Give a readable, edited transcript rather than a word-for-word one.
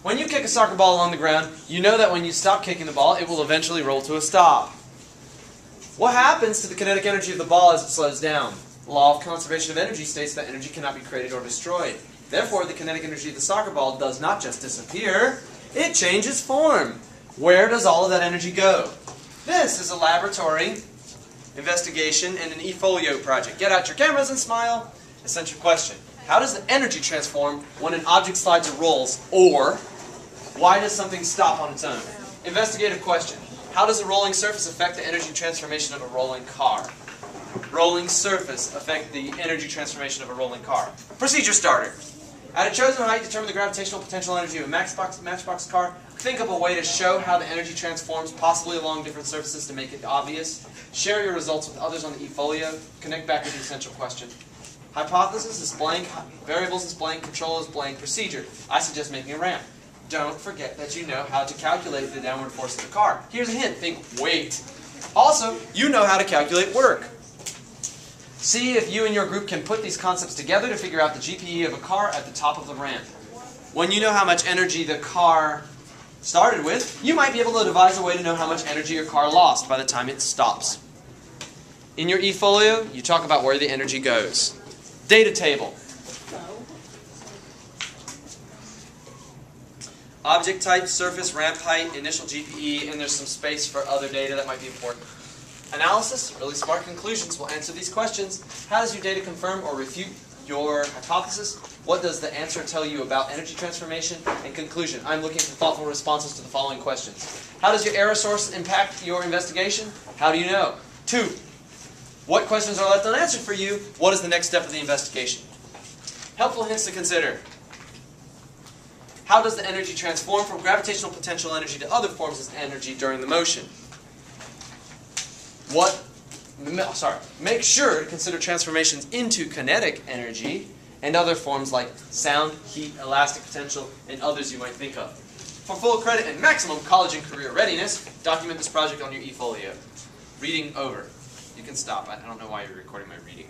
When you kick a soccer ball along the ground, you know that when you stop kicking the ball, it will eventually roll to a stop. What happens to the kinetic energy of the ball as it slows down? The law of conservation of energy states that energy cannot be created or destroyed. Therefore, the kinetic energy of the soccer ball does not just disappear, it changes form. Where does all of that energy go? This is a laboratory investigation and an eFolio project. Get out your cameras and smile. Essential question. How does the energy transform when an object slides or rolls? Or, why does something stop on its own? Investigative question. How does a rolling surface affect the energy transformation of a rolling car? Rolling surface affect the energy transformation of a rolling car. Procedure starter. At a chosen height, determine the gravitational potential energy of a matchbox car. Think of a way to show how the energy transforms, possibly along different surfaces to make it obvious. Share your results with others on the eFolio. Connect back with the essential question. Hypothesis is blank, variables is blank, control is blank, procedure. I suggest making a ramp. Don't forget that you know how to calculate the downward force of the car. Here's a hint, think weight. Also, you know how to calculate work. See if you and your group can put these concepts together to figure out the GPE of a car at the top of the ramp. When you know how much energy the car started with, you might be able to devise a way to know how much energy your car lost by the time it stops. In your eFolio, you talk about where the energy goes. Data table. Object type, surface, ramp height, initial GPE, and there's some space for other data that might be important. Analysis, really smart conclusions will answer these questions. How does your data confirm or refute your hypothesis? What does the answer tell you about energy transformation? And conclusion, I'm looking for thoughtful responses to the following questions. How does your error source impact your investigation? How do you know? 2. What questions are left unanswered for you? What is the next step of the investigation? Helpful hints to consider. How does the energy transform from gravitational potential energy to other forms of energy during the motion? Make sure to consider transformations into kinetic energy and other forms like sound, heat, elastic potential, and others you might think of. For full credit and maximum college and career readiness, document this project on your eFolio. Reading over. You can stop. I don't know why you're recording my reading.